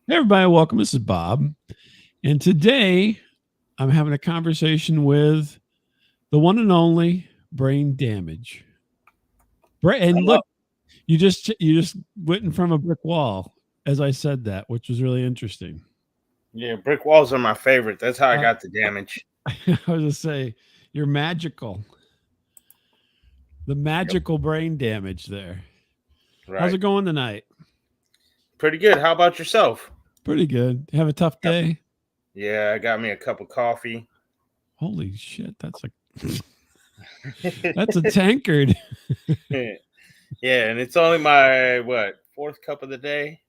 Hey, everybody, welcome. This is Bob. And today I'm having a conversation with the one and only Brain Damage. And Hello. look, you just went in from a brick wall as I said that, which was really interesting. Yeah, brick walls are my favorite. That's how I Uh, got the damage. I was just say you're magical. The Yep. magical brain damage there. How's Right. it going tonight? Pretty good. How about yourself? Pretty good. Have a tough Yep. day? Yeah, I got me a cup of coffee. Holy shit, that's a tankard. Yeah, and it's only my fourth cup of the day.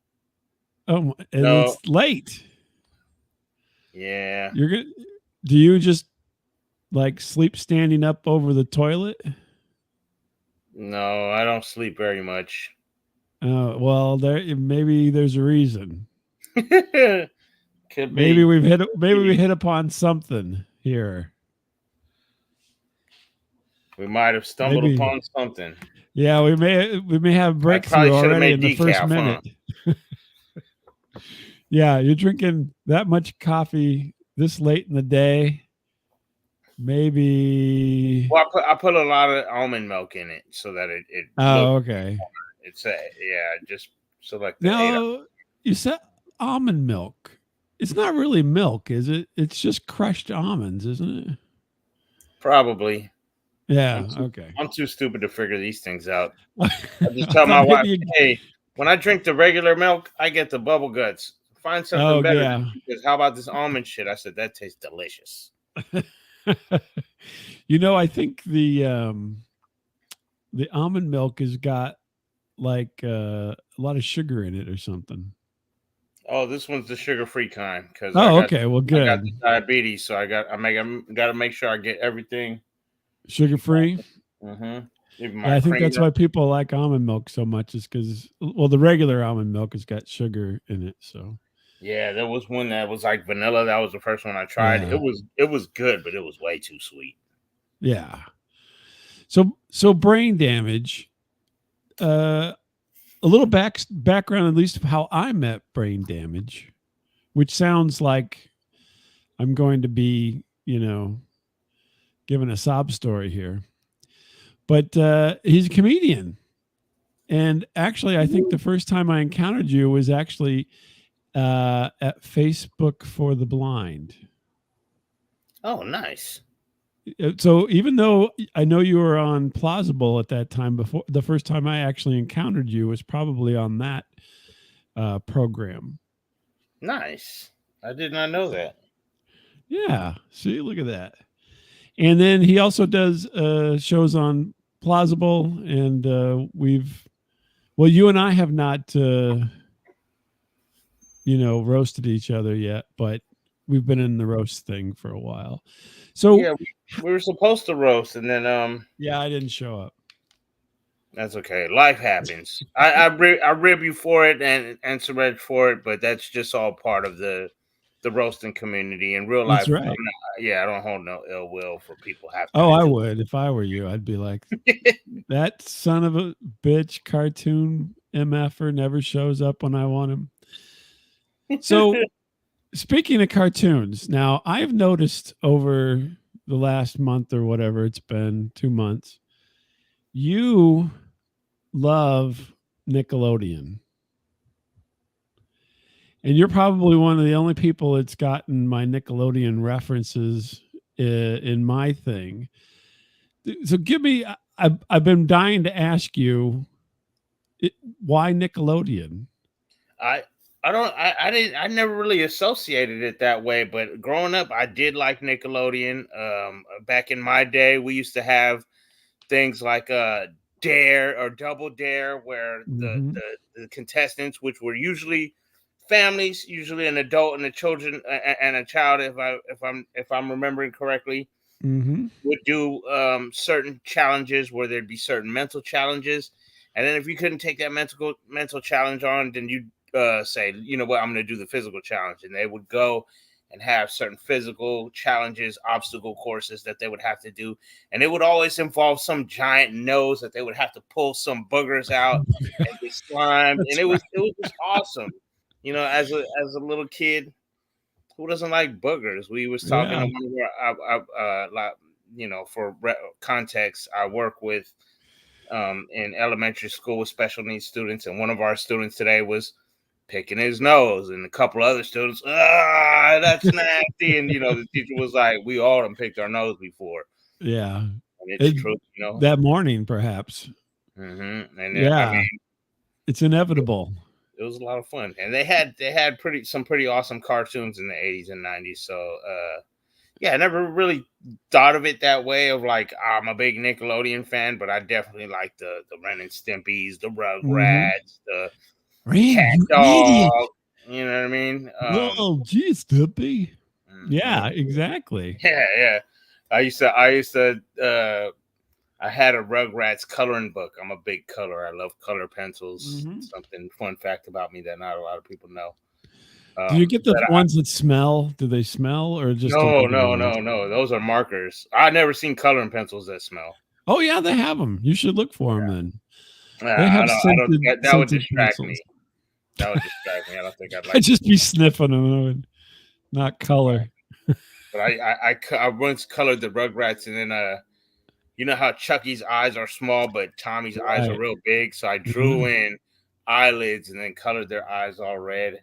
And No. it's late. Yeah. You're gonna do you just like sleep standing up over the toilet? No, I don't sleep very much. Well, maybe there's a reason. Could Maybe be. we hit upon something here. We might have stumbled Maybe upon something. yeah, we may have I breakthrough probably should have already made in the first decaf, huh? minute. Yeah, you're drinking that much coffee this late in the day. Maybe. Well, I put a lot of almond milk in it so that it Oh, looked. okay. It's a yeah, just so like the 8. Now you said almond milk. It's not really milk, is it? It's just crushed almonds, isn't it? Probably. I'm Yeah. too Okay. I'm too stupid to figure these things out. I just I tell my thought wife, maybe you. "Hey, when I drink the regular milk, I get the bubble guts. Find something Oh better than yeah. because how about this almond shit?" I said that tastes delicious. I think the almond milk has got like a lot of sugar in it or something. Oh, this one's the sugar-free kind because I Oh, got okay. Well, I got the good. diabetes, so I got to make sure I get everything. Sugar free. Mm-hmm. Even Yeah, my I think that's creamer. why people like almond milk so much is because the regular almond milk has got sugar in it. So Yeah, there was one that was like vanilla. That was the first one I tried. yeah, it was good, but it was way too sweet. yeah. So brain damage. Uh, a little background, at least of how I met brain damage, which sounds like I'm going to be, giving a sob story here. But he's a comedian, and actually, I think the first time I encountered you was actually at Facebook for the Blind. Oh, nice. So even though I know you were on Plausible at that time, before the first time I actually encountered you was probably on that program. Nice. I did not know that. Yeah, see, look at that. And then he also does shows on Plausible, and you and I have not roasted each other yet, but we've been in the roast thing for a while. So Yeah, we were supposed to roast, and then yeah, I didn't show up. that's okay. Life happens. I rib you for it and Suraj for it, but that's just all part of the roasting community. In real That's life, right. yeah, I don't hold no ill will for people having Oh, to I do would if I were you. I'd be like, it. that son of a bitch cartoon mf'er never shows up when I want him. So speaking of cartoons, now I've noticed over the last month or whatever it's been, 2 months, you love Nickelodeon. And you're probably one of the only people that's gotten my Nickelodeon references in my thing. So give me, I've been dying to ask you, it, why Nickelodeon? I I didn't I never really associated it that way, but growing up I did like Nickelodeon. Back in my day, we used to have things like Dare or Double Dare, where Hmm. the contestants, which were usually families, usually an adult and a children and a child, if I'm remembering correctly, Hmm. would do certain challenges where there'd be certain mental challenges, and then if you couldn't take that mental challenge on, then you'd say, you know what, I'm going to do the physical challenge, and they would go and have certain physical challenges, obstacle courses that they would have to do, and it would always involve some giant nose that they would have to pull some boogers out and get slimed, and That's it was right. it was just awesome. You know, as a little kid, who doesn't like boogers? We was talking Yeah. to one of our, for context, I work with in elementary school with special needs students, and one of our students today was picking his nose, and a couple other students, that's nasty, and the teacher was like, "We all done picked our nose before," Yeah. and it's It, true, that morning, perhaps. And I Yeah. mean, It's inevitable. it was a lot of fun, and they had pretty awesome cartoons in the 80s and 90s. So yeah, I never really thought of it that way. Of like, I'm a big Nickelodeon fan, but I definitely like the Ren and Stimpy's, the Hmm. Rugrats, the Ren, Cat you idiot. Dog. You know what I mean? Oh, geez, Dippy. Yeah, Mhm. exactly. Yeah. I used to. I had a Rugrats coloring book. I'm a big colorer. I love color pencils. Hmm. Something fun fact about me that not a lot of people know. Do you get the But ones that smell? Do they smell or just the no, regular no, ones? no, no. Those are markers. I've never seen coloring pencils that smell. Oh yeah, they have them. You should look for them then. They I have don't. I don't. That would scented distract pencils. me. That would distract me. I don't think I'd I'd like to just do be sniffing them and not color. that. But I once colored the Rugrats, and then you know how Chucky's eyes are small, but Tommy's eyes are Right. real big. So I drew Mhm. in eyelids and then colored their eyes all red.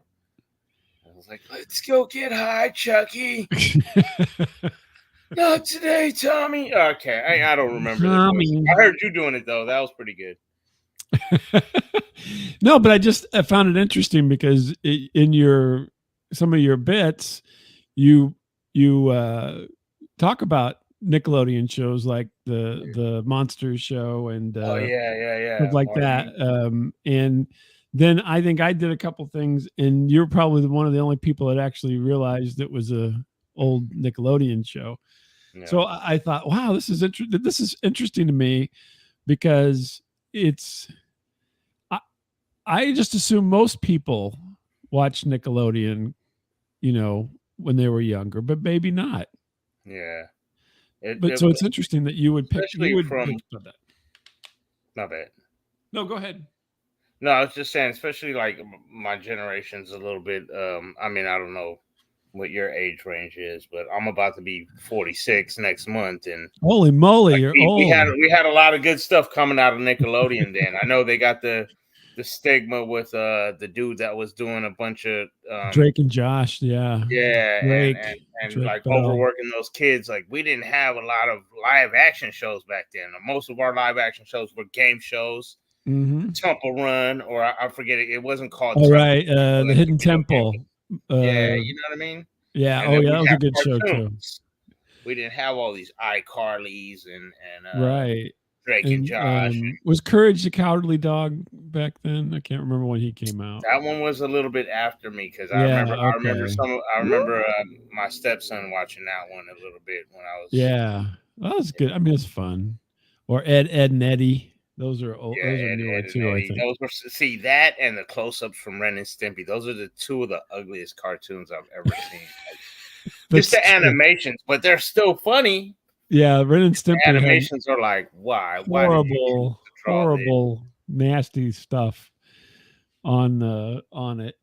I was like, "Let's go get high, Chucky." Not today, Tommy. Okay, I don't remember their voices. Tommy. I heard you doing it though. That was pretty good. No, but I found it interesting because in your some of your bits, you talk about Nickelodeon shows like the Monsters show and Oh stuff yeah. like that. Marty. And then I think I did a couple things, and you're probably one of the only people that actually realized it was a old Nickelodeon show. Yeah, So I thought, wow, this is interesting to me because it's I, I just assume most people watch Nickelodeon, when they were younger, but maybe not. yeah. But so it's interesting that you Especially would from think about that. my bad. No, go ahead. No, I was just saying, especially like my generation's a little bit. I mean, I don't know what your age range is, but I'm about to be 46 next month, and Holy moly, like you're we old. had we had a lot of good stuff coming out of Nickelodeon. Then I know they got the stigma with the dude that was doing a bunch of Drake and Josh, yeah. yeah, Drake, and Drake like Bell. overworking those kids. Like we didn't have a lot of live action shows back then. Most of our live action shows were game shows, Mm-hmm. Temple Run, or I forget it. It wasn't called All Temple right, Run until the that Hidden video game Temple. was. Yeah, Uh, you know what I mean. yeah. And Oh, then yeah, that we was a have good show too. cartoons. We didn't have all these iCarlys and Right. Drake and And Josh. was Courage the Cowardly Dog back then? I can't remember when he came out. That one was a little bit after me because I Yeah. remember I remember Okay. some I remember my stepson watching that one a little bit when I was Yeah, that was good. I mean, it's fun. Or Ed, and Eddie. Those are old. yeah, Those are newer Ed and too, I Eddie. think. Those were see that and the close-ups from Ren and Stimpy. Those are the two of the ugliest cartoons I've ever seen. Like, just That's the true. animations, but they're still funny. Yeah, Ren and The Stimpy had animations are like, why? Why did you choose horrible, to draw this? horrible, nasty stuff on it.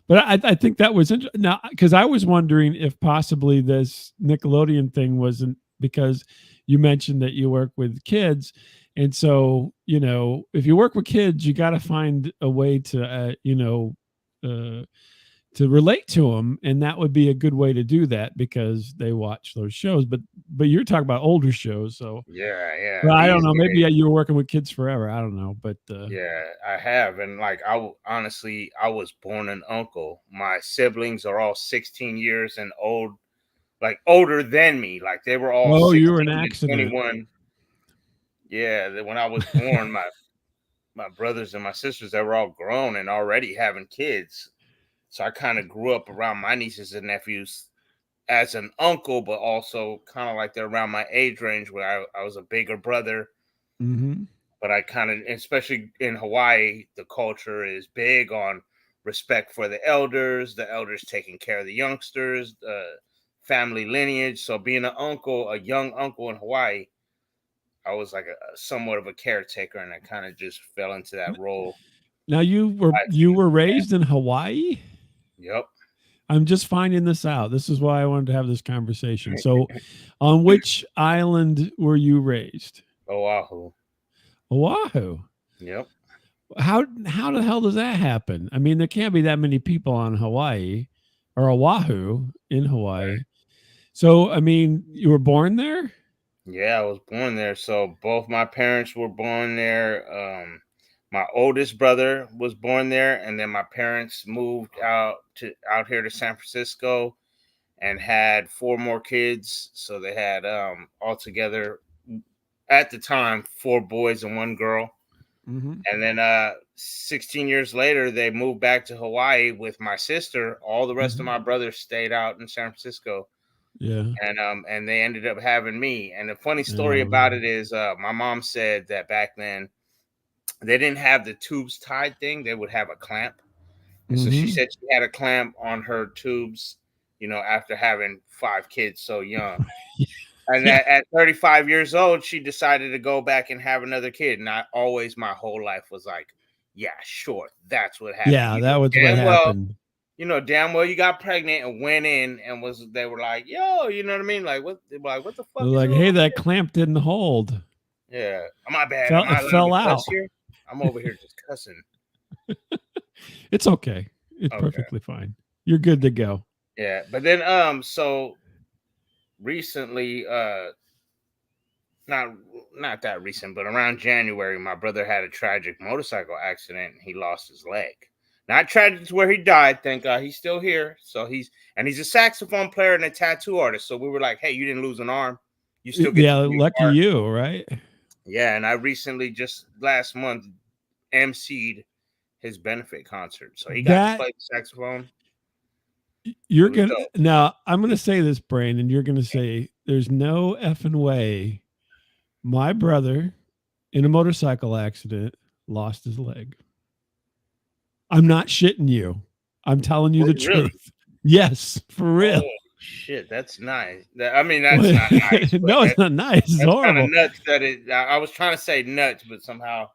But I think that was now because I was wondering if possibly this Nickelodeon thing wasn't because you mentioned that you work with kids, and so if you work with kids, you got to find a way to uh, to relate to them, and that would be a good way to do that because they watch those shows. But you're talking about older shows, so Yeah. well, I don't These know. Maybe days, you were working with kids forever. I don't know, but yeah, I have, and like honestly, I was born an uncle. My siblings are all 16 years and old, like older than me. Like they were all oh, you were an 16 to accident. 21. Yeah, when I was born, my brothers and my sisters, they were all grown and already having kids. So I kind of grew up around my nieces and nephews as an uncle, but also kind of like they're around my age range where I was a bigger brother. Hmm. But I kind of, especially in Hawaii, the culture is big on respect for the elders taking care of the youngsters, family lineage. So being an uncle, a young uncle in Hawaii, I was like a somewhat of a caretaker, and I kind of just fell into that role. Now you were raised in Hawaii? Yep. I'm just finding this out. This is why I wanted to have this conversation. So, on which island were you raised? Oahu. Oahu. Yep. How the hell does that happen? I mean, there can't be that many people on Hawaii or Oahu in Hawaii. So, I mean, you were born there? Yeah, I was born there. So both my parents were born there. My oldest brother was born there, and then my parents moved out here to San Francisco and had four more kids. So they had altogether at the time four boys and one girl. Mm-hmm. And then 16 years later, they moved back to Hawaii with my sister. All the rest of Mm-hmm. my brothers stayed out in San Francisco. Yeah. And they ended up having me. And the funny story about it is my mom said that back then they didn't have the tubes tied thing, they would have a clamp. And so she Mm-hmm. said she had a clamp on her tubes, after having five kids so young. And Yeah. at 35 years old, she decided to go back and have another kid. And I always, my whole life was like, yeah, sure, that's what happened. Yeah, that was what Damn well, happened. damn well you got pregnant and went in and they were like, yo, you know what I mean? Like what they were like, what the They're fuck is like, going hey, on? that clamp didn't hold. Yeah. My bad. Fell, Am it I allowed fell to out. cuss here? I'm over here just cussing. It's okay. It's Okay. perfectly fine. You're good to go. Yeah. But then so recently, not that recent, but around January, my brother had a tragic motorcycle accident and he lost his leg. Not tragic to where he died, thank God. He's still here. So he's a saxophone player and a tattoo artist. So we were like, hey, you didn't lose an arm. You still get Yeah, to do lucky art. you, right? Yeah, and I recently just last month emceed his benefit concert. So he got to play the saxophone. You're It was gonna dope. now. I'm gonna say this, Brane, and you're gonna say there's no effing way my brother in a motorcycle accident lost his leg. I'm not shitting you. I'm telling you the Really? truth. Yes, for real. Oh shit, that's nice. I mean, that's not nice, but No, it's not nice. It's that's kind of horrible. nuts that it. I was trying to say nuts, but somehow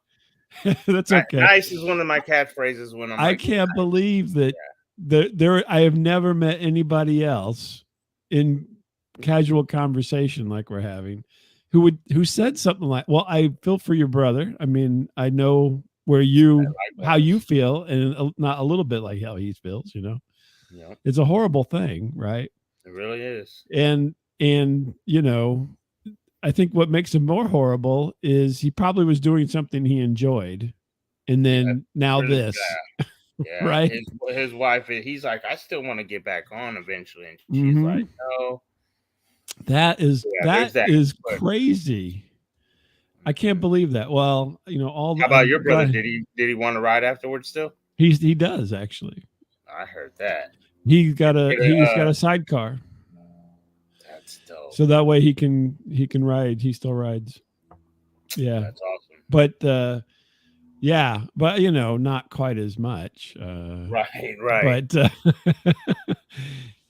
That's okay. nice is one of my catchphrases when I'm I like, can't believe that there. I have never met anybody else in casual conversation like we're having who said something like, "Well, I feel for your brother. I mean, I know where how you feel, and not a little bit like how he feels. You know, yeah, it's a horrible thing, right? it really is. And I think what makes him more horrible is he probably was doing something he enjoyed, and Yeah, then now really this, bad. Yeah, right? his wife, he's like, I still want to get back on eventually, and she's Mm-hmm. like, no. That is Yeah, there's that that. is But crazy. I can't believe that. Well, how about your I'm brother? glad Did he want to ride afterwards still? he does actually. I heard that. He's got a sidecar, That's dope. so that way he can ride. He still rides. Yeah, That's awesome. but yeah, but not quite as much. Right. But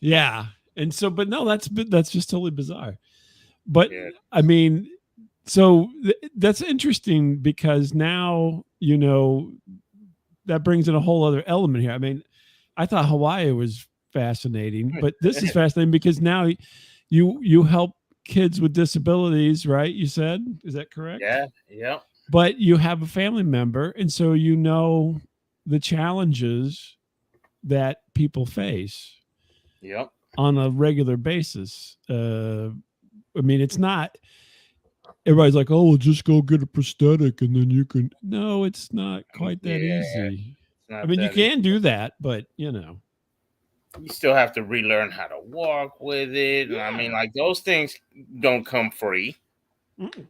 yeah, and so, but no, that's just totally bizarre. But Yeah. I mean, so that's interesting because now that brings in a whole other element here. I mean, I thought Hawaii was fascinating, but this is fascinating because now you help kids with disabilities, right? You said, is that correct? Yeah. Yep. But you have a family member, and so the challenges that people face Yep. on a regular basis. I mean, it's not. Everybody's like, "Oh, well, just go get a prosthetic, and then you can." No, it's not quite that easy. I mean, you can do that, but you still have to relearn how to walk with it. Yeah. I mean, like those things don't come free. Mm-mm.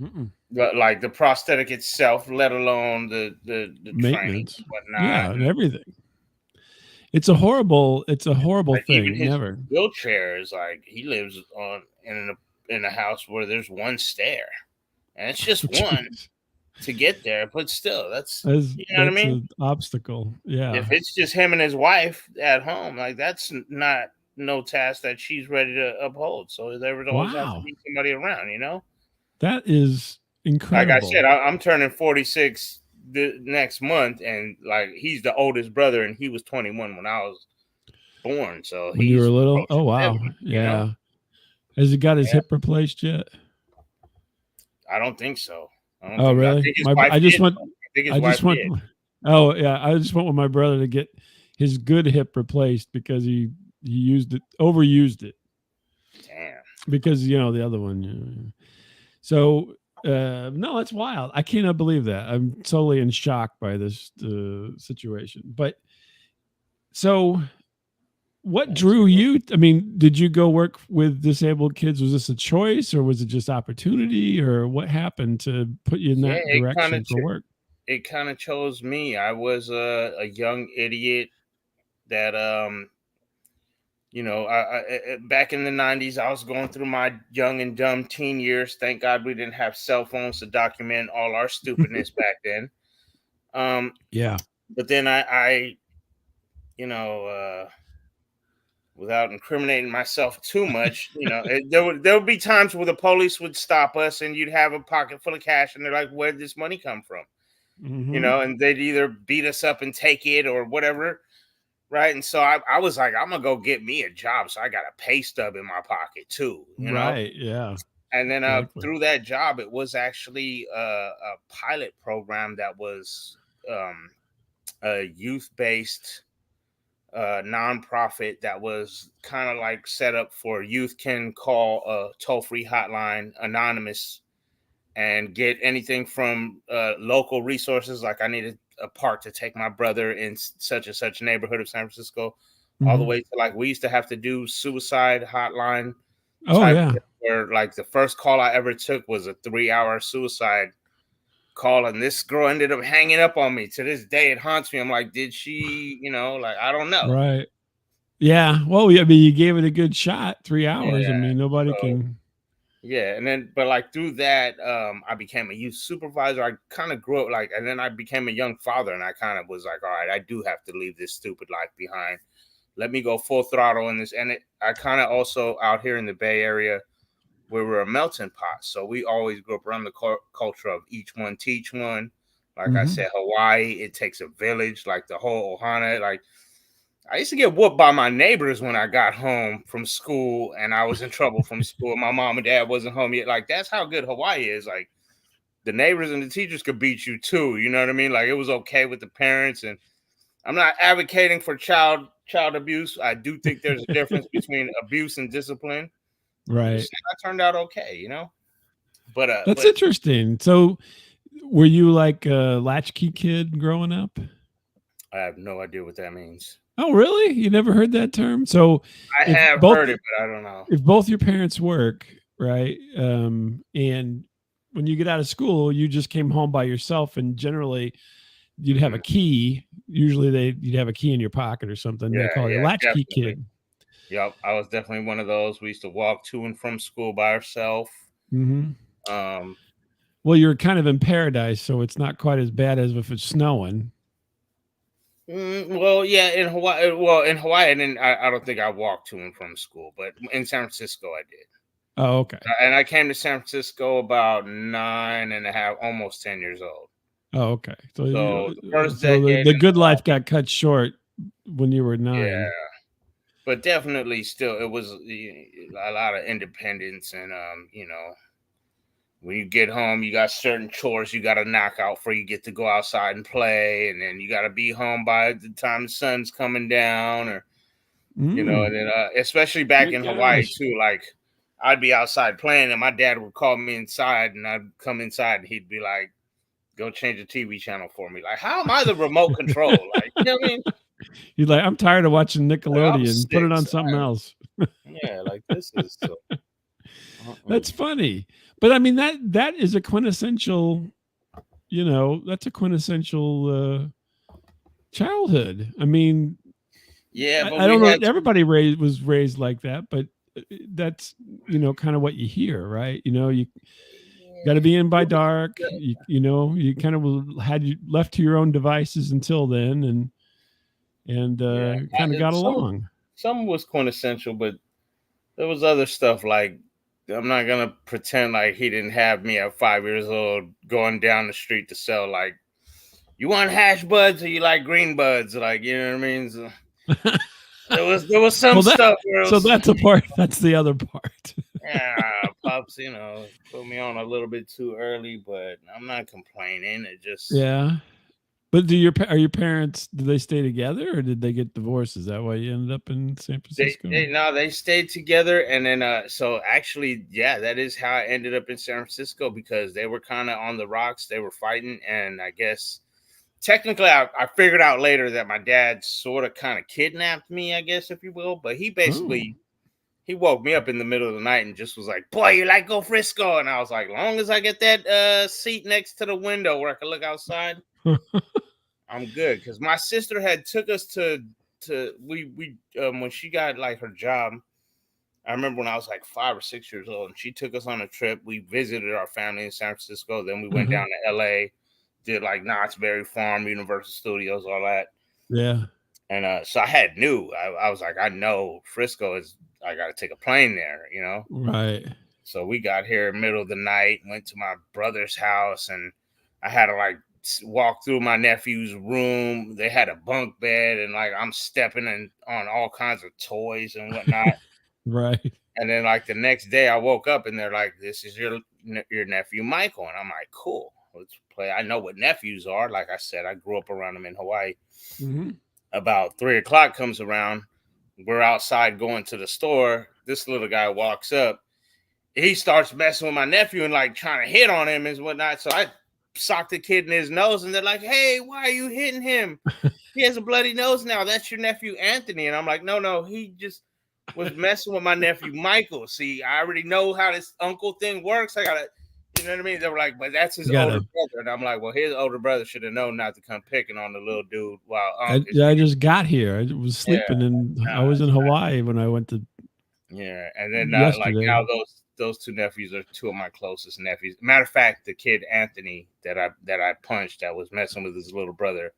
Mm-mm. Like the prosthetic itself, let alone the Maintenance, training, whatnot. yeah, and everything. It's a horrible Like thing. even his Never. wheelchair is like he lives in a house where there's one stair, and it's just one to get there. But still, that's you know what I mean. An obstacle. Yeah. If it's just him and his wife at home, like that's not no task that she's ready to uphold. So there would always have to be somebody around, That is incredible. Like I said, I'm turning 46 the next month, and like he's the oldest brother, and he was 21 when I was born, so When you were he's little? Oh approaching wow. 70. Yeah. Has he got his Yeah, hip replaced yet? I don't think so. I don't Oh think. I really? think his wife I just did. want I think his I wife just want did. oh yeah, I just want my brother to get his good hip replaced because he used it overused it Damn. because the other one. So no, that's wild. I cannot believe that. I'm totally in shock by this situation. But so what Thanks. drew you? I mean, did you go work with disabled kids? Was this a choice or was it just opportunity or what happened to put you in Yeah, that direction for work? it kind of chose me. I was a young idiot that back in the 90s, I was going through my young and dumb teen years. Thank God we didn't have cell phones to document all our stupidness back then. Um, Yeah. but then I you know, without incriminating myself too much, there would be times where the police would stop us, and you'd have a pocket full of cash, and they're like, "Where did this money come from?" Hmm. And they'd either beat us up and take it or whatever. Right. And so I was like, I'm gonna go get me a job. So I got a pay stub in my pocket too. Right. Yeah. And then Exactly. through that job, it was actually a pilot program that was a youth-based nonprofit that was kind of like set up for youth can call a toll-free hotline anonymous and get anything from local resources, like I needed a park to take my brother in such and such neighborhood of San Francisco, all the Hmm. way to like we used to have to do suicide hotline Oh type yeah. thing, where like the first call I ever took was a 3-hour suicide call, and this girl ended up hanging up on me. To this day, it haunts me. I'm like, did she? Like I don't know. Right. Yeah. Well, I mean, you gave it a good shot. 3 hours. I Yeah. mean, nobody So can. yeah, and then but like through that, I became a youth supervisor. I kind of grew up like, and then I became a young father, and I kind of was like, all right, I do have to leave this stupid life behind. Let me go full throttle in this. And I kind of also out here in the Bay Area, where we're a melting pot, so we always grew up around the culture of each one teach one. Like I Hmm. said, Hawaii, it takes a village. Like the whole Ohana, like I used to get whooped by my neighbors when I got home from school and I was in trouble from school. My mom and dad wasn't home yet. Like that's how good Hawaii is. Like the neighbors and the teachers could beat you too. You know what I mean? Like it was okay with the parents. And I'm not advocating for child abuse. I do think there's a difference between abuse and discipline. I'm just Right. saying I turned out okay. But That's interesting. So, were you like a latchkey kid growing up? I have no idea what that means. Oh, really? You never heard that term? So, I if have both heard it, but I don't know. if both your parents work, right, and when you get out of school, you just came home by yourself, and generally you'd have a Hmm. key. Usually, you'd have a key in your pocket or something. They Yeah, call you a yeah, latchkey definitely. kid. Yep, I was definitely one of those. We used to walk to and from school by ourselves. Hmm. Um, Well, you're kind of in paradise, so it's not quite as bad as if it's snowing. well, yeah, in Hawaii. Well, in Hawaii, and then I don't think I walked to and from school, but in San Francisco, I did. Oh, okay. And I came to San Francisco about 9 and a half, almost 10 years old. Oh, okay. So, So the first the decade the in good life Hawaii, got cut short when you were yeah, 9. but definitely still, it was a lot of independence, and when you get home, you got certain chores you got to knock out before you get to go outside and play, and then you got to be home by the time the sun's coming down, or and Mm, then especially back my in Hawaii gosh. too. Like I'd be outside playing, and my dad would call me inside, and I'd come inside, and he'd be like, "Go change the TV channel for me." Like, how am I the remote control? Like, you know what I mean? You're like, I'm tired of watching Like, I'm Nickelodeon. Put it on 6. something else. Yeah, like this is so. That's Uh-uh. funny. But I mean that is a quintessential, that's a quintessential childhood. I mean, Yeah, but I we don't know had that everybody was raised like that, but that's kind of what you hear, right? You got to be in by dark. You kind of had you left to your own devices until then, and yeah, kind of got some along. was quintessential, but there was other stuff like I'm not gonna pretend like he didn't have me at 5 years old going down the street to sell like you want hash buds or you like green buds? Like, you know what I mean? So there was some Well, that stuff where it so was, that's a part. That's the other part. yeah, pops, put me on a little bit too early, but I'm not complaining. It just Yeah. But are your parents? Did they stay together or did they get divorced? Is that why you ended up in San Francisco? they stayed together, and then so actually, yeah, that is how I ended up in San Francisco, because they were kind of on the rocks. They were fighting, and I guess technically I figured out later that my dad sort of kind of kidnapped me, I guess, if you will. But he Oh. basically he woke me up in the middle of the night and just was like, "Boy, you like go Frisco?" And I was like, "Long as I get that seat next to the window where I can look outside, I'm good." Because my sister had took us to we when she got like her job. I remember when I was like 5 or 6 years old, and she took us on a trip. We visited our family in San Francisco. Then we went Uh-huh. down to L.A., did like Knott's Berry Farm, Universal Studios, all that. Yeah. And so I had knew. I was like, I know Frisco is. I got to take a plane there. Right. So we got here middle of the night, went to my brother's house, and I had to like walk through my nephew's room. They had a bunk bed, and like I'm stepping on all kinds of toys and whatnot. Right. And then like the next day, I woke up and they're like, "This is your nephew Michael," and I'm like, "Cool, let's play." I know what nephews are. Like I said, I grew up around them in Hawaii. Mm-hmm. About 3 o'clock comes around. We're outside going to the store. This little guy walks up. He starts messing with my nephew and like trying to hit on him and whatnot. So I socked the kid in his nose, and they're like, "Hey, why are you hitting him? He has a bloody nose now. That's your nephew Anthony." And I'm like, "No, he just was messing with my nephew Michael. See, I already know how this uncle thing works. I gotta, you know what I mean?" They were like, "But that's his You older gotta. brother," and I'm like, "Well, his older brother should have known not to come picking on the little dude while I, is I just got here. I was yeah, sleeping and I nah, was in Hawaii when I went to yeah." And then like yesterday. now those two nephews are two of my closest nephews. Matter of fact, the kid Anthony that I punched that was messing with his little brother.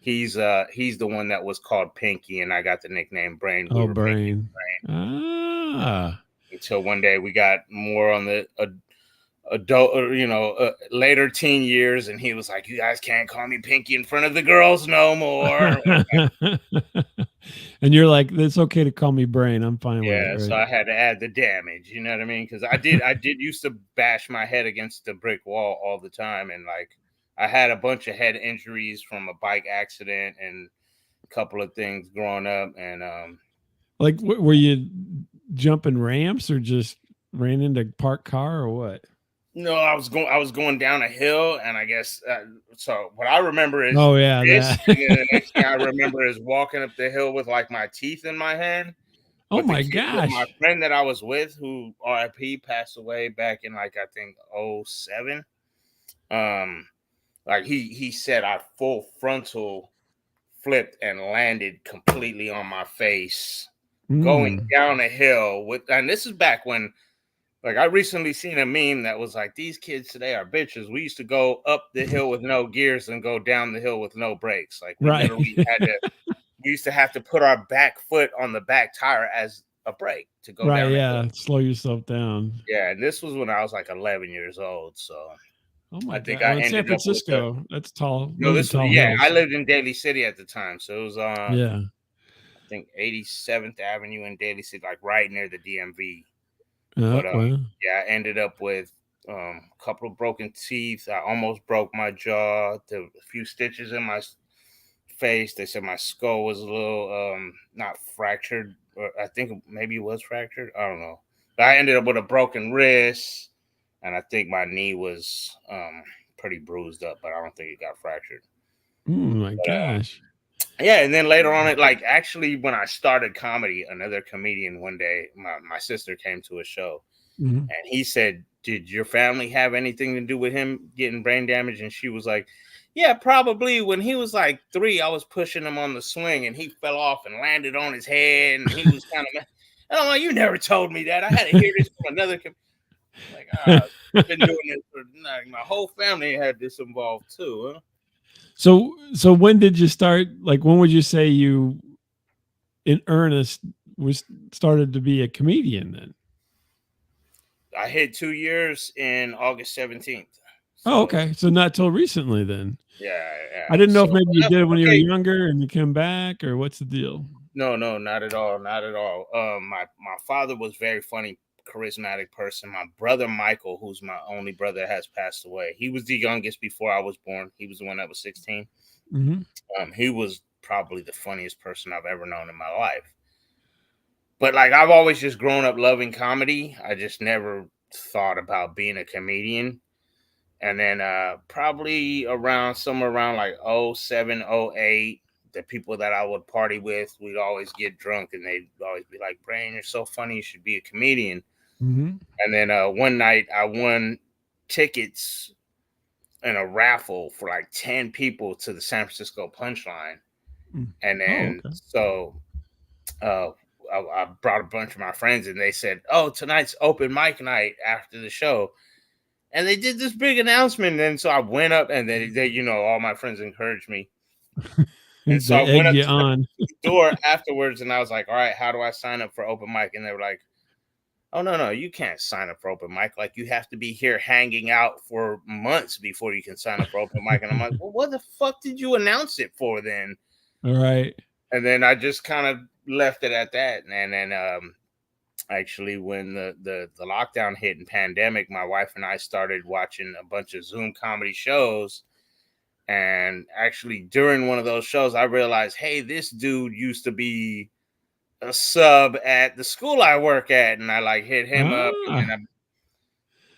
He's the one that was called Pinky, and I got the nickname Brain. We Oh, were Pinky Brane. Ah. until one day we got more on the adult, or, later teen years, and he was like, "You guys can't call me Pinky in front of the girls no more." And you're like, it's okay to call me Brain. I'm fine with it, Yeah, so right? I had to add the damage. You know what I mean? Because I did used to bash my head against the brick wall all the time, and like I had a bunch of head injuries from a bike accident and a couple of things growing up, and Like, were you jumping ramps or just ran into a parked car or what? no, I was going down a hill, and I guess so. What I remember is Oh yeah, this, that. and then the next thing I remember is walking up the hill with like my teeth in my hand. Oh But my my gosh. friend that I was with, who RIP passed away back in like I think '07. Like he said I full frontal flipped and landed completely on my face, going Mm. down a hill and this is back when, like, I recently seen a meme that was like, "These kids today are bitches. We used to go up the hill with no gears and go down the hill with no brakes. Like we Right. literally we used to have to put our back foot on the back tire as a brake to go Right. down the hill." Yeah. Slow yourself down. Yeah, and this was when I was like 11 years old. So Oh my I think god. I Well, in San ended up with a Francisco, that's tall. no. Those are This was tall yeah. I hills. lived in Daly City at the time, so it was Yeah. I think 87th Avenue in Daly City, like right near the DMV. But Well. yeah, I ended up with a couple of broken teeth. I almost broke my jaw. A few stitches in my face. They said my skull was a little not fractured, or I think maybe it was fractured. I don't know. But I ended up with a broken wrist, and I think my knee was pretty bruised up, but I don't think it got fractured. Oh my But gosh. yeah, and then later on, it like actually when I started comedy, another comedian one day, my sister came to a show, Mhm. and he said, "Did your family have anything to do with him getting brain damage?" And she was like, "Yeah, probably. When he was like 3, I was pushing him on the swing, and he fell off and landed on his head, and he was kind of." And I'm like, "You never told me that. I had to hear this from another." Like, I've been doing this for like, my whole family had this involved too. Huh? So when did you start? Like, when would you say you, in earnest, was started to be a comedian? Then. I hit 2 years in August 17th. Oh, So okay. So not till recently then. yeah, yeah. I didn't know So if maybe you did it when you were okay, younger and you came back, or what's the deal? no, no, not at all, not at all. My father was very funny, charismatic person. My brother Michael, who's my only brother, has passed away. He was the youngest before I was born. He was the one that was 16. Mhm. He was probably the funniest person I've ever known in my life. But like I've always just grown up loving comedy. I just never thought about being a comedian. And then probably around somewhere around like '07, '08, the people that I would party with, we'd always get drunk and they'd always be like, Brane, you're so funny, you should be a comedian. Mhm. And then one night I won tickets in a raffle for like 10 people to the San Francisco Punchline. Mm. And Oh, then okay. uh, I brought a bunch of my friends and they said, oh, tonight's open mic night after the show. And they did this big announcement. And so I went up and all my friends encouraged me. And so They I went egg up you to the on. door afterwards and I was like, all right, how do I sign up for open mic? And they were like, oh, no, no, you can't sign up for open mic. Like, you have to be here hanging out for months before you can sign up for open mic. And I'm like, well, what the fuck did you announce it for then? All right. And then I just kind of left it at that. And then actually, when the lockdown hit and pandemic, my wife and I started watching a bunch of Zoom comedy shows. And actually, during one of those shows, I realized, hey, this dude used to be a sub at the school I work at, and I like hit him up, and Ah. then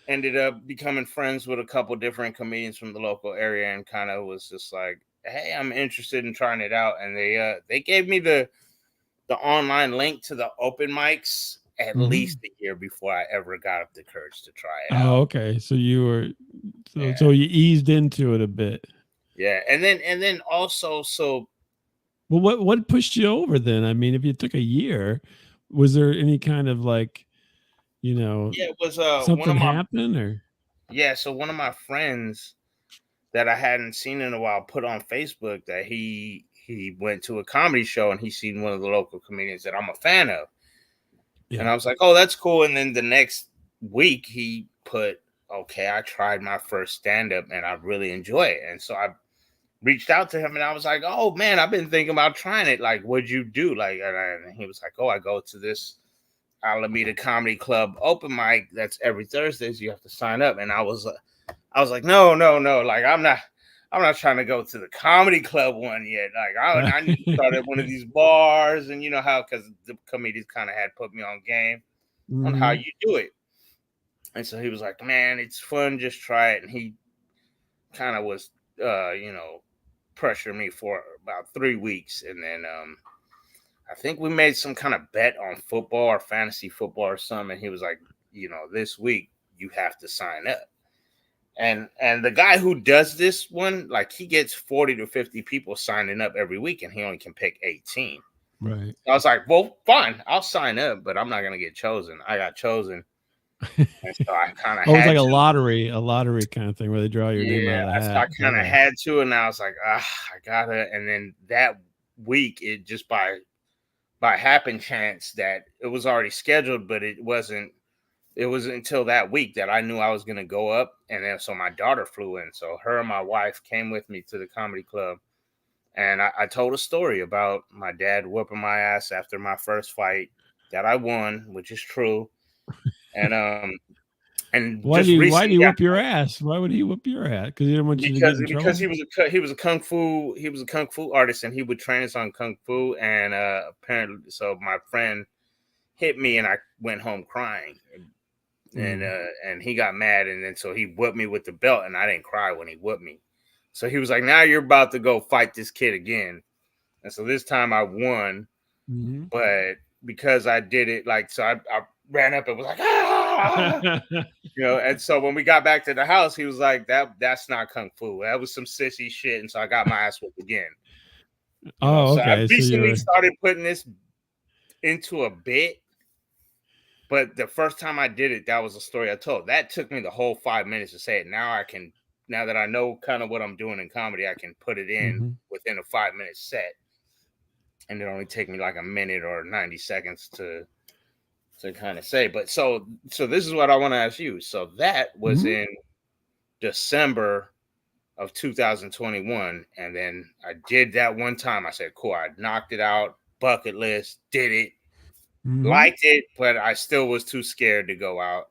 I ended up becoming friends with a couple different comedians from the local area, and kind of was just like, hey, I'm interested in trying it out, and they gave me the online link to the open mics at least Mhm. a year before I ever got up the courage to try it Oh, out. okay. So you were so Yeah, you eased into it a bit. yeah, and then also so Well, what pushed you over then? I mean, if you took a year, was there any kind of like, you know, yeah, it was one something of my happen or? yeah, so one of my friends that I hadn't seen in a while put on Facebook that he went to a comedy show and he seen one of the local comedians that I'm a fan of. And Yeah. I was like, "Oh, that's cool." And then the next week he put, "Okay, I tried my first stand up and I really enjoy it." And so I reached out to him and I was like, "Oh man, I've been thinking about trying it. Like, what'd you do?" Like, and he was like, "Oh, I go to this Alameda Comedy Club open mic that's every Thursday. So you have to sign up." And I was like, no, no, no. Like, I'm not trying to go to the comedy club one yet. Like, I need to start at one of these bars, and you know how, because the comedians kind of had put me on game on how Mhm. you do it. And so he was like, man, it's fun. Just try it. And he kind of was, pressure me for about 3 weeks. And then, I think we made some kind of bet on football or fantasy football or something. And he was like, this week you have to sign up. And the guy who does this one, like he gets 40 to 50 people signing up every week, and he only can pick 18. Right. I was like, well, fine, I'll sign up, but I'm not gonna get chosen. I got chosen, and so I kind of Oh, it's like had to. a lottery kind of thing where they draw your name Yeah, out of the I hat. kind of Okay. had to, and I was like, I gotta. And then that week, it just by happen chance that it was already scheduled, but it wasn't. It was until that week that I knew I was gonna go up, and then so my daughter flew in. So her and my wife came with me to the comedy club, and I told a story about my dad whooping my ass after my first fight that I won, which is true, and Why do just you why do recently you whip your ass? Why would he whip your ass? Because he didn't want you to get in because trouble? he was a kung fu artist and he would train us on kung fu, and apparently so my friend hit me and I went home crying, Mm. and he got mad, and then so he whipped me with the belt, and I didn't cry when he whipped me. So he was like, "Now you're about to go fight this kid again," and so this time I won, Mhm. but because I did it like so, I ran up and was like, "Ah!" And so when we got back to the house, he was like, "That's not kung fu. That was some sissy shit," and so I got my ass whooped again. Oh, So I okay. So you recently were started putting this into a bit. But the first time I did it, that was a story I told. That took me the whole 5 minutes to say it. Now that I know kind of what I'm doing in comedy, I can put it in mhm. within a 5 minute set. And it only take me like a minute or 90 seconds to kind of say. But so this is what I want to ask you. So that was Mhm. in December of 2021, and then I did that one time. I said, "Cool, I knocked it out, bucket list, did it, liked it," but I still was too scared to go out,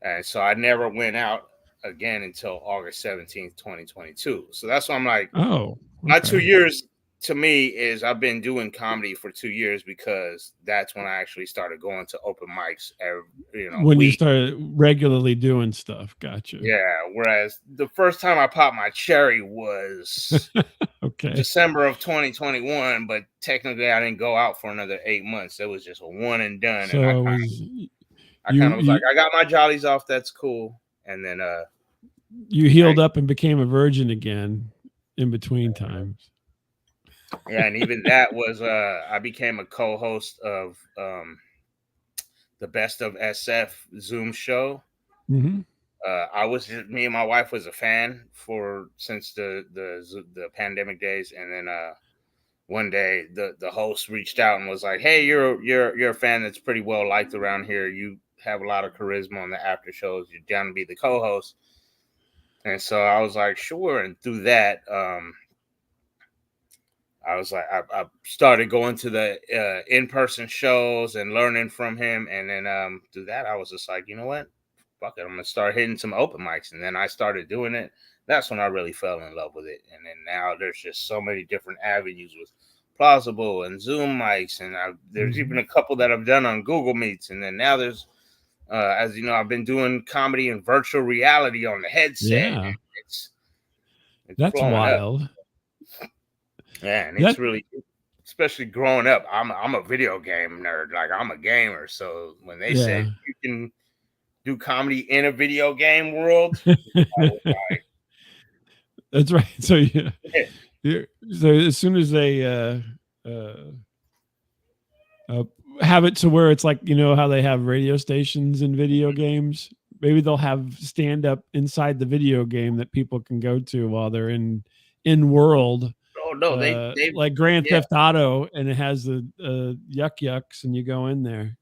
and so I never went out again until August 17th, 2022. So that's why I'm like, Oh, my 2 okay. years to me is I've been doing comedy for 2 years because that's when I actually started going to open mics every, When you week. started regularly doing stuff, gotcha. Yeah, whereas the first time I popped my cherry was Okay. December of 2021, but technically I didn't go out for another 8 months. It was just a one and done, and So it was I kind of was like, you I got my jollies off, that's cool. And then you healed up and became a virgin again in between times. yeah, and even that was I became a co-host of the Best of SF Zoom show. Mm-hmm. I was just, me and my wife was a fan since the pandemic days, and then one day the host reached out and was like, "Hey, you're a fan that's pretty well liked around here. You have a lot of charisma on the after shows. You're down to be the co-host." And so I was like, "Sure." And through that, I was like, I started going to the in-person shows and learning from him, and then through that, I was just like, you know what, fuck it, I'm gonna start hitting some open mics, and then I started doing it. That's when I really fell in love with it, and then now there's just so many different avenues with Plausible and Zoom mics, and there's even a couple that I've done on Google Meets, and then now there's, as you know, I've been doing comedy in virtual reality on the headset. Yeah, It's that's blowing up. wild. Yeah, and That it's really, especially growing up. I'm a video game nerd. Like, I'm a gamer. So when they said yeah. you can do comedy in a video game world, I was like, That's right. So yeah, so as soon as they uh, uh, have it to where it's like, how they have radio stations in video games, maybe they'll have stand up inside the video game that people can go to while they're in world, oh no, they like Grand yeah, Theft Auto, and it has the yuck yucks, and you go in there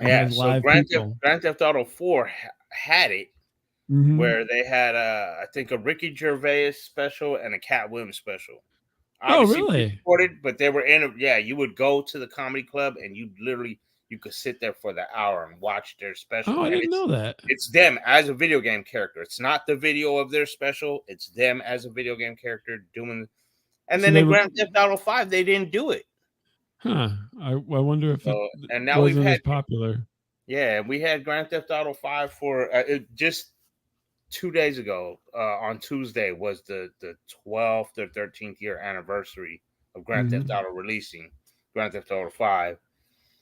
and it yeah. has So live people. Grand Theft Auto 4 had it Hmm. where they had I think a Ricky Gervais special and a Cat Williams special. Oh, Obviously really? pre-recorded, but they were yeah, you would go to the comedy club and you could sit there for the hour and watch their special, Oh, I and didn't know that. it's them as a video game character. It's not the video of their special, it's them as a video game character doing. And So then they in were, Grand Theft Auto 5 they didn't do it. huh? I wonder if it So, and now we've wasn't as had, popular. yeah, we had Grand Theft Auto 5 for just 2 days ago, on Tuesday was the 12th or 13th year anniversary of Grand Theft Hmm. Auto releasing Grand Theft Auto 5.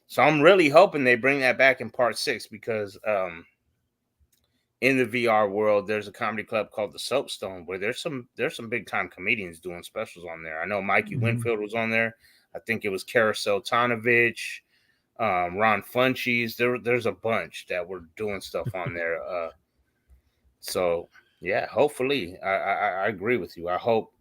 So I'm really hoping they bring that back in part 6, because in the VR world there's a comedy club called the Soapstone where there's some big time comedians doing specials on there. I know Mikey Hmm. Winfield was on there. I think it was Carousel Tanovich, Ron Funchies. There's a bunch that were doing stuff on there. So yeah, hopefully, I agree with you. I hope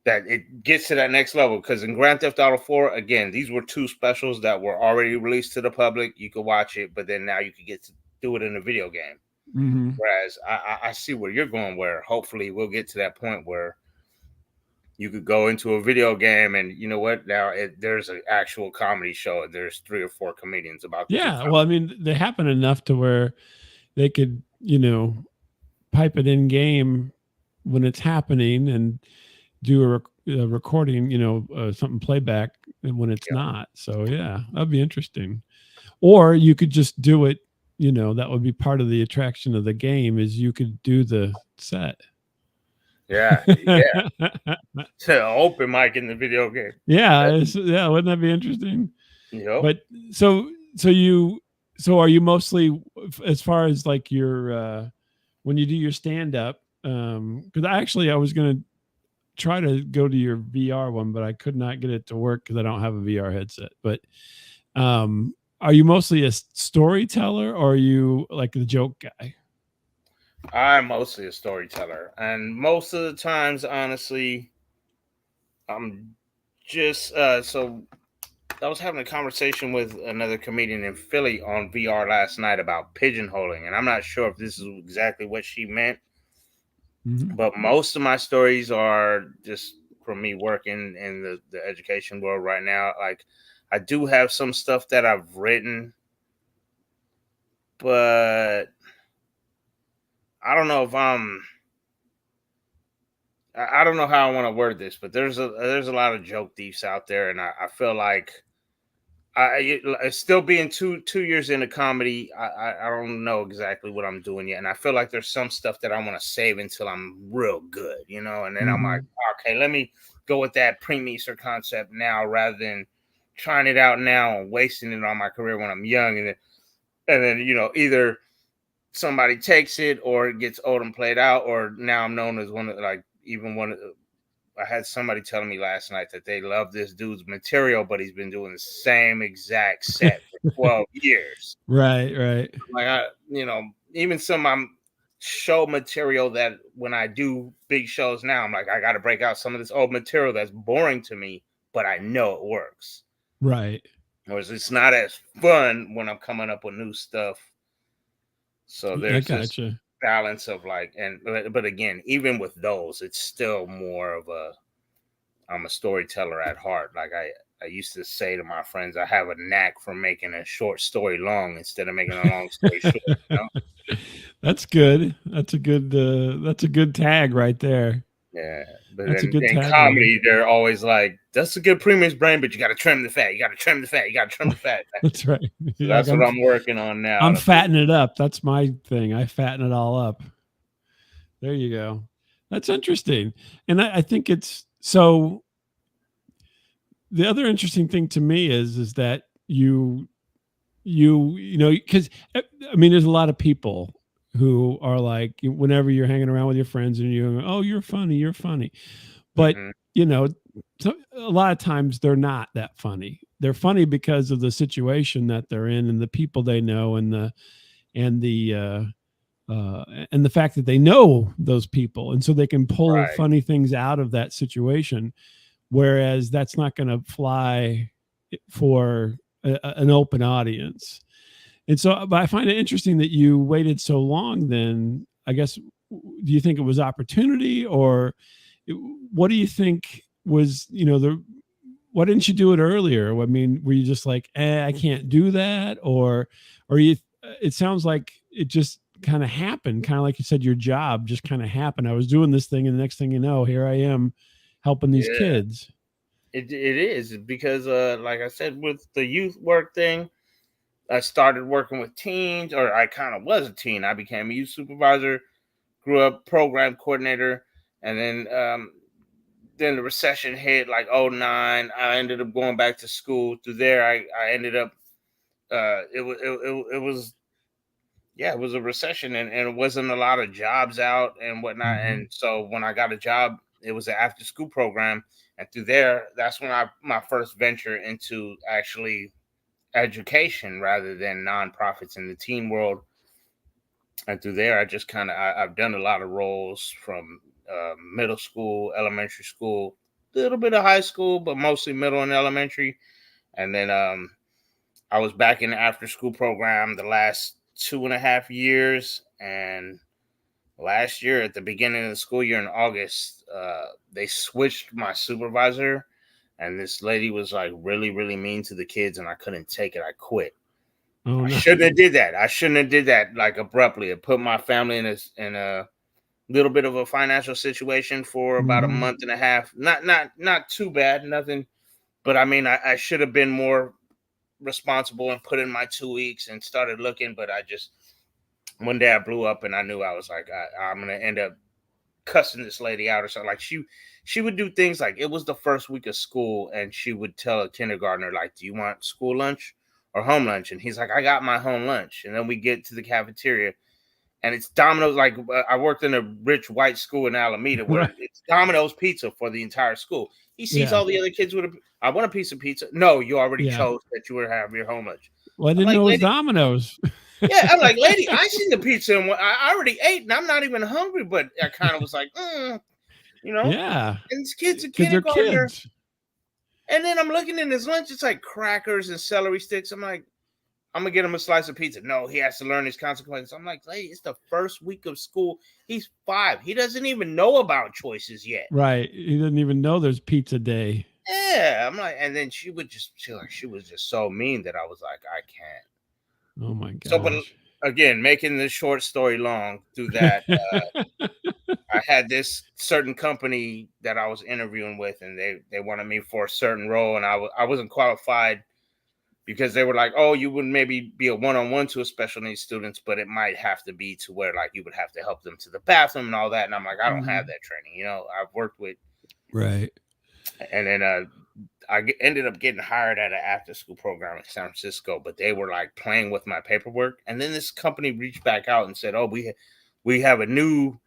that it gets to that next level, because in Grand Theft Auto 4, again, these were two specials that were already released to the public. You could watch it, but then now you could get to do it in a video game. Hmm. Whereas I see where you're going, where hopefully we'll get to that point where you could go into a video game and, you know what, now there's an actual comedy show and there's 3 or 4 comedians about to do Yeah. comedy. Well, I mean, they happen enough to where they could, pipe it in game when it's happening and do a recording, something playback when it's Yeah, not. So yeah, that'd be interesting. Or you could just do it. That would be part of the attraction of the game is you could do the set. yeah, yeah. To open mic in the video game. Yeah, That, yeah. Wouldn't that be interesting? yep. But so you so are you mostly as far as like your when you do your stand up? Because I was gonna try to go to your VR one, but I could not get it to work because I don't have a VR headset. But are you mostly a storyteller or are you like the joke guy? I'm mostly a storyteller, and most of the times, honestly, I'm just so I was having a conversation with another comedian in Philly on VR last night about pigeonholing, and I'm not sure if this is exactly what she meant, Mhm. but most of my stories are just from me working in the education world right now. Like, I do have some stuff that I've written, but I don't know if I don't know how I want to word this, but there's a lot of joke thieves out there, and I feel like still being two years into comedy, I don't know exactly what I'm doing yet, and I feel like there's some stuff that I want to save until I'm real good, you know. And then I'm like, Mhm. okay, let me go with that premeester concept now rather than trying it out now and wasting it on my career when I'm young, and then either somebody takes it or it gets old and played out, or now I'm known as one of like even one of I had somebody telling me last night that they love this dude's material, but he's been doing the same exact set for 12 years. Right, right. Like even some show material that when I do big shows now, I'm like, I got to break out some of this old material that's boring to me, but I know it works. Right. Whereas it's not as fun when I'm coming up with new stuff. So I there's this gotcha. balance of like, but again, even with those, it's still more of a I'm a storyteller at heart. Like I used to say to my friends, I have a knack for making a short story long instead of making a long story short. You know? That's good. That's a good tag right there. Yeah. But That's a then good in tagline. comedy, they're always like, "That's a good premise, brain, but you got to trim the fat. You got to trim the fat. You got to trim the fat." That's right. So You're like that's what I'm working on now. I'm To be, fattening it up. That's my thing. I fatten it all up. There you go. That's interesting. And I think it's so the other interesting thing to me is that you know because I mean there's a lot of people who are like whenever you're hanging around with your friends and you oh you're funny but hmm you know a lot of times they're not that funny. They're funny because of the situation that they're in and the people they know and the and the fact that they know those people and so they can pull right. funny things out of that situation, whereas that's not going to fly for an open audience. And so but I find it interesting that you waited so long then. I guess do you think it was opportunity or what do you think was, the why didn't you do it earlier? I mean, were you just like, I can't do that, or you? It sounds like it just kind of happened, kind of like you said, your job just kind of happened. I was doing this thing, and the next thing you know, here I am helping these Yeah. kids. It is because like I said with the youth work thing, I started working with teens, or I kind of was a teen. I became a youth supervisor, grew up program coordinator, and then the recession hit like '09. I ended up going back to school. Through there, I ended up it was yeah, it was a recession, and it wasn't a lot of jobs out and whatnot. Hmm. And so when I got a job, it was an after school program, and through there, that's when I my first venture into actually education rather than nonprofits in the teen world. And through there, I just kind of I've done a lot of roles from middle school, elementary school, a little bit of high school, but mostly middle and elementary. And then I was back in the after school program the last 2.5 years. And last year, at the beginning of the school year in August, they switched my supervisor, and this lady was like really, really mean to the kids, and I couldn't take it. I quit. Oh I no. shouldn't have did that. I shouldn't have did that like abruptly. It put my family in a little bit of a financial situation for about a Hmm. month and a half. Not too bad, nothing. But I mean, I should have been more responsible and put in my 2 weeks and started looking. But I just one day I blew up and I knew I was like I'm gonna end up cussing this lady out or something. Like she would do things like it was the first week of school and she would tell a kindergartner like, "Do you want school lunch or home lunch?" And he's like, "I got my home lunch." And then we get to the cafeteria and it's Domino's. Like I worked in a rich white school in Alameda where Right. it's Domino's pizza for the entire school. He sees Yeah. all the other kids with I want a piece of pizza. No, you already Yeah. chose that you would have your home lunch. Well, I I'm didn't like, know it was lady, Domino's. yeah, I'm like, lady, I seen the pizza and I already ate and I'm not even hungry, but I kind of was like, you know, Yeah, and this kid's a because they're kindergartner. kids. And then I'm looking in his lunch, it's like crackers and celery sticks. I'm like, I'm gonna get him a slice of pizza. No, he has to learn his consequences. I'm like, hey, it's the first week of school. He's 5. He doesn't even know about choices yet. Right. He doesn't even know there's pizza day. Yeah, I'm like, and then she was just so mean that I was like, I can't. Oh my So, but gosh. again, making this short story long, through that, I had this certain company that I was interviewing with, and they wanted me for a certain role, and I wasn't qualified because they were like, oh, you would maybe be a one-on-one to a special needs students, but it might have to be to where like you would have to help them to the bathroom and all that. And I'm like, I don't have that training. I've worked with, Right. and then ended up getting hired at an after-school program in San Francisco, but they were like playing with my paperwork. And then this company reached back out and said, oh, we have a new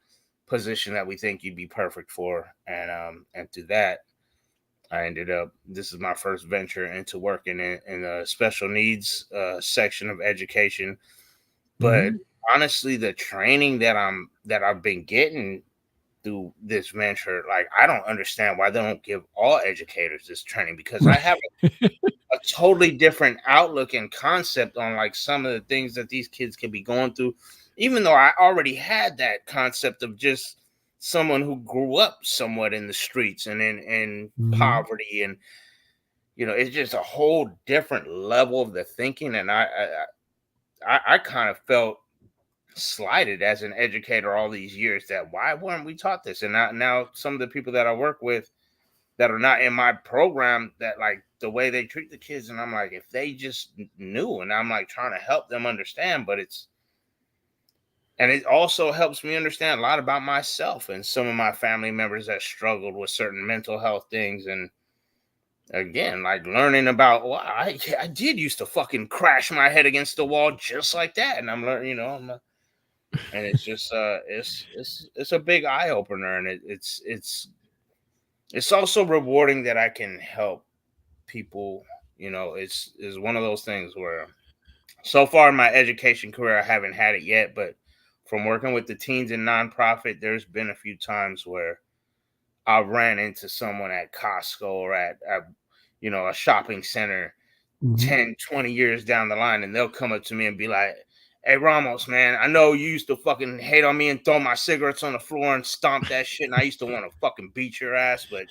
position that we think you'd be perfect for. And through that, I ended up, this is my first venture into working in a special needs section of education. But Mhm. honestly, the training that I've been getting through this venture, like I don't understand why they don't give all educators this training, because I Right. have a totally different outlook and concept on like some of the things that these kids can be going through, even though I already had that concept of just someone who grew up somewhat in the streets and in Mhm. poverty. And it's just a whole different level of the thinking. And I kind of felt slighted as an educator all these years, that why weren't we taught this? And now some of the people that I work with that are not in my program, that like the way they treat the kids, and I'm like, if they just knew. And I'm like trying to help them understand, but it also helps me understand a lot about myself and some of my family members that struggled with certain mental health things. And again, like learning about, well, I did used to fucking crash my head against the wall just like that. And I'm learning, and it's just it's a big eye opener. And it's also rewarding that I can help people. It's one of those things where so far in my education career I haven't had it yet, but from working with the teens in nonprofit, there's been a few times where I ran into someone at Costco or at a shopping center Mhm. 10, 20 years down the line, and they'll come up to me and be like, hey Ramos, man, I know you used to fucking hate on me and throw my cigarettes on the floor and stomp that shit, and I used to want to fucking beat your ass, but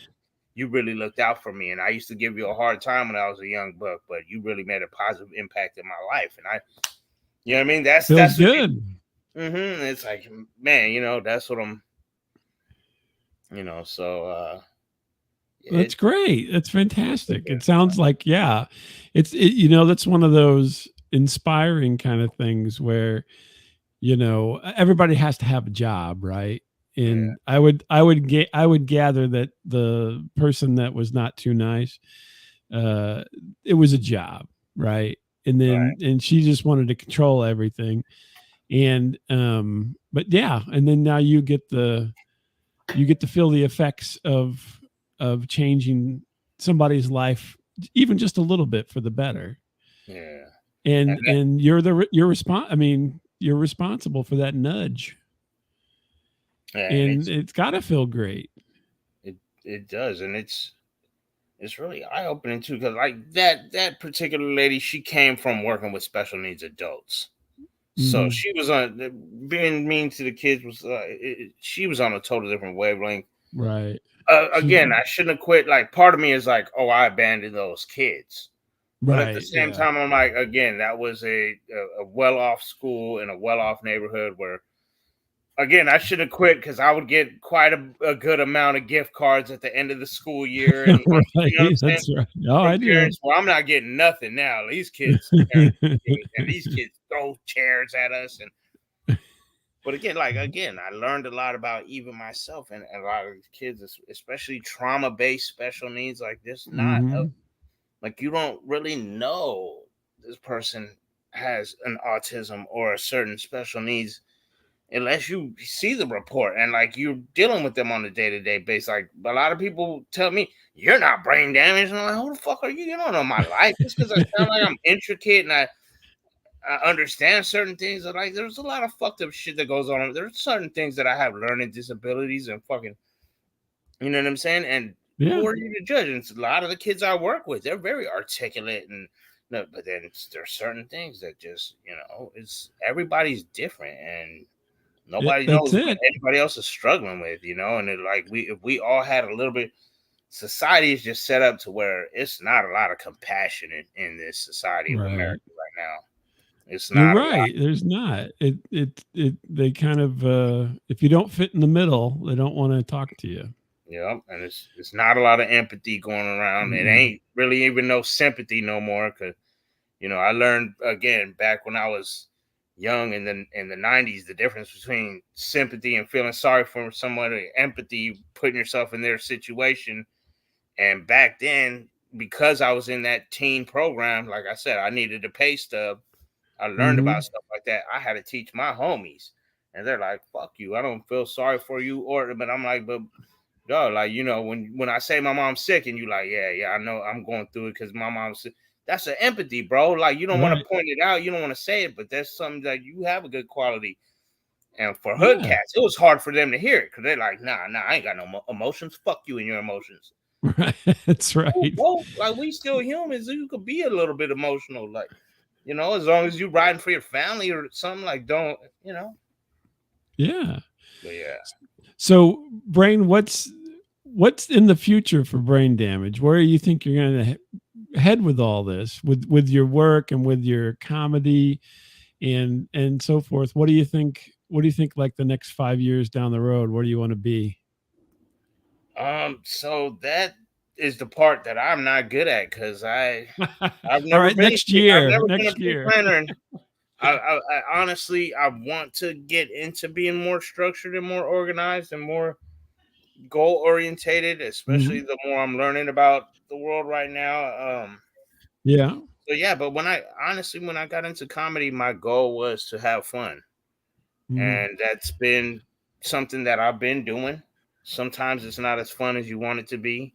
you really looked out for me, and I used to give you a hard time when I was a young buck, but you really made a positive impact in my life. And you know what I mean? Feels That's what good. it's like, man, that's what I'm, so That's it great. That's fantastic. It sounds like, yeah, that's one of those inspiring kind of things where, everybody has to have a job, right? yeah, And I would gather that the person that was not too nice, uh, it was a job, right? right, And she just wanted to control everything. And but yeah, and then now you get to feel the effects of changing somebody's life even just a little bit for the better. yeah, and And you're responsible for that nudge, yeah, and and it's got to feel great. it it does, and it's really eye opening too, because like that particular lady, she came from working with special needs adults. So Mhm. she was on being mean to the kids was she was on a total different wavelength. Right. Again, She I shouldn't have quit. Like part of me is like, oh, I abandoned those kids, but at the right, same yeah. time, I'm like, again, that was a well off school in a well off neighborhood where, again, I should have quit because I would get quite a good amount of gift cards at the end of the school year, and you know what I'm Right, saying, that's right. Oh, from I do. parents. Well, I'm not getting nothing now. These kids, parents, and these kids throw chairs at us. And but again, I learned a lot about even myself, and a lot of these kids, especially trauma based special needs. Like this, not Mhm. like you don't really know this person has an autism or a certain special needs unless you see the report and like you're dealing with them on a day-to-day basis. Like a lot of people tell me you're not brain damaged, and I'm like, who the fuck are you? You don't know my life. Just because I sound like I'm intricate and I understand certain things. Like there's a lot of fucked up shit that goes on. There's certain things that I have learning disabilities and fucking, you know what I'm saying? And Yeah. who are you to judge? And a lot of the kids I work with, they're very articulate, and no, but then there's certain things that just, it's everybody's different, and nobody That's knows what it. anybody else is struggling with, and if we all had a little bit, society is just set up to where it's not a lot of compassion in this society of Right. America right now. It's You're not a lot. right. There's not. They kind of if you don't fit in the middle, they don't want to talk to you. And it's not a lot of empathy going around. It Mm-mm. ain't really even no sympathy no more, because I learned again back when I was young in the 90s the difference between sympathy and feeling sorry for somebody, empathy, putting yourself in their situation. And back then, because I was in that teen program, like I said, I needed to pay stub. I learned Mm-hmm. about stuff like that. I had to teach my homies, and they're like, "Fuck you! I don't feel sorry for you." But I'm like, but dog, like when I say my mom's sick, and you like, yeah, I know I'm going through it because my mom's sick. That's an empathy, bro. Like you don't want Right. to point it out, you don't want to say it, but that's something that you have a good quality. And for hood Yeah. cats, it was hard for them to hear it because they're like, nah, I ain't got no emotions. Fuck you and your emotions. Right. That's right. Well, like we still humans. You could be a little bit emotional, like as long as you riding for your family or something. Like, don't. Yeah. But yeah. So, Brain, what's in the future for Brain Damage? Where do you think you're going to head with all this, with your work and with your comedy and so forth? What do you think? What do you think? Like the next 5 years down the road, where do you want to be? So that is the part that I'm not good at because I've All never right, been. I've never been a next pre year. planner, and I honestly I want to get into being more structured and more organized and more goal orientated, especially Mhm. the more I'm learning about the world right now. Yeah. So yeah, but when I got into comedy, my goal was to have fun, Mhm. and that's been something that I've been doing. Sometimes it's not as fun as you want it to be,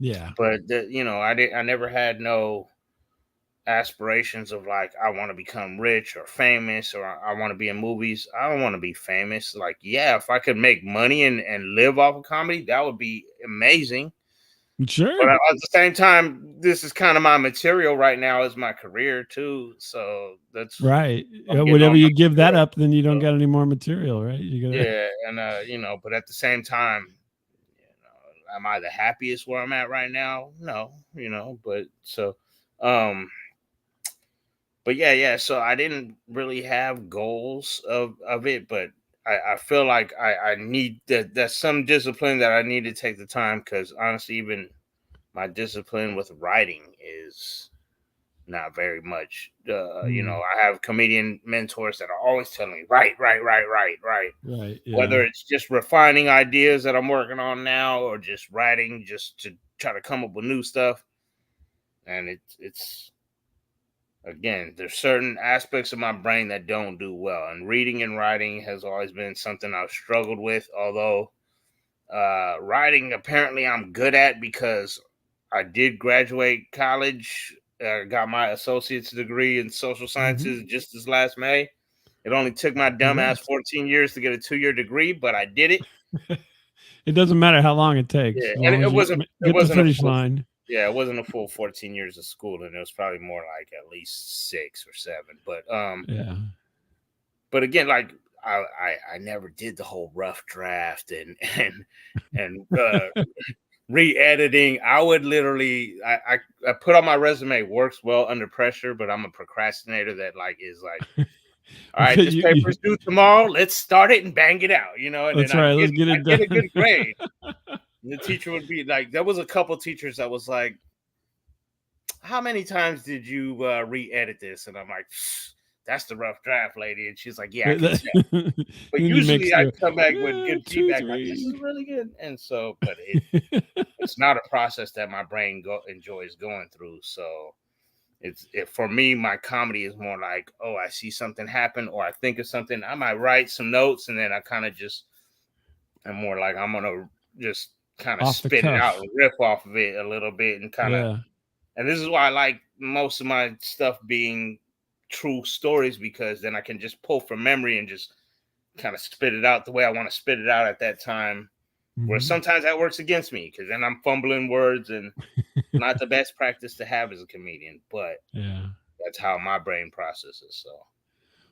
Yeah. but I never had no aspirations of like I want to become rich or famous or I want to be in movies. I don't want to be famous. Like, yeah, if I could make money and live off of comedy, that would be amazing. But Sure. at the same time, this is kind of my material right now is my career too. So that's Right. I'm getting Whatever on you my give that material. up, then you don't So, got any more material, right? You gotta. yeah, and but at the same time, am I the happiest where I'm at right now? No, um but yeah. So I didn't really have goals of it, but I feel like I need that. That's some discipline that I need to take the time because honestly, even my discipline with writing is not very much. Mm, I have comedian mentors that are always telling me, write, write, write, write, write. right. Yeah. Whether it's just refining ideas that I'm working on now, or just writing, just to try to come up with new stuff. And it's again, there's certain aspects of my brain that don't do well, and reading and writing has always been something I've struggled with. Although writing, apparently, I'm good at because I did graduate college. Got my associate's degree in social Hmm. sciences just this last May. It only took my dumb ass Congrats. 14 years to get a 2-year degree, but I did it. It doesn't matter how long it takes, Yeah, as and long it as you wasn't it get to the wasn't a finish full line. yeah, it wasn't a full 14 years of school, and it was probably more like at least 6 or 7. Yeah. But again, like I never did the whole rough draft and re-editing. I would literally I put on my resume works well under pressure, but I'm a procrastinator that like is like, all right, this You, paper's due tomorrow. Let's start it and bang it out, and then that's right. Let's get I it get done. a good grade. And the teacher would be like, there was a couple teachers that was like, how many times did you re-edit this? And I'm like, that's the rough draft, lady. And she's like, yeah, I can tell. But Then you make usually I sure. come back with Yeah, good two, feedback, like this is three. really good. And so, but it's not a process that my brain enjoys going through. So for me, my comedy is more like, oh, I see something happen, or I think of something. I might write some notes, and then I kind of just I'm more like I'm gonna just kind of Off the spit it out cuff. and rip off of it a little bit, and kind of. Yeah. And this is why I like most of my stuff being true stories, because then I can just pull from memory and just kind of spit it out the way I want to spit it out at that time. Where Mhm. sometimes that works against me because then I'm fumbling words and not the best practice to have as a comedian, but Yeah. that's how my brain processes. So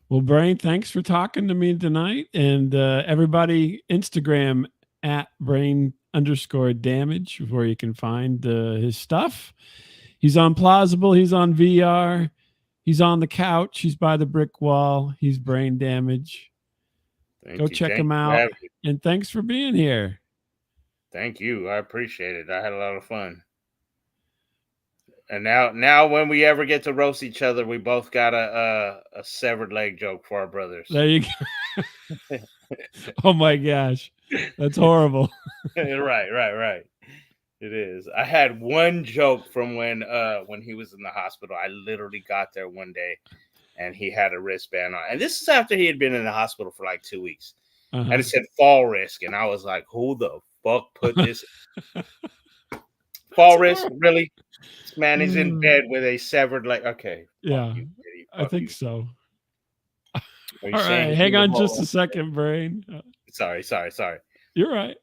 Well, Brane, thanks for talking to me tonight. And everybody, Instagram at Brane_Damage, where you can find his stuff. He's on Plausible. He's on VR. He's on the couch. He's by the brick wall. He's Brane Damage. Go thank you. check Thank him you for out. having me. And thanks for being here. Thank you. I appreciate it. I had a lot of fun. And now when we ever get to roast each other, we both got a severed leg joke for our brothers. There you go. Oh my gosh. That's horrible. Right. It is. I had one joke from when he was in the hospital. I literally got there one day and he had a wristband on. And this is after he had been in the hospital for like 2 weeks. Uh-huh. And it said fall risk. And I was like, who the fuck put this fall risk? Really? This man is in bed with a severed leg. Okay. Yeah, Fuck you, Kitty. I Fuck think you. so. Are you All saying right, he's hang in the on vault? just a second, Brane. Sorry. You're right.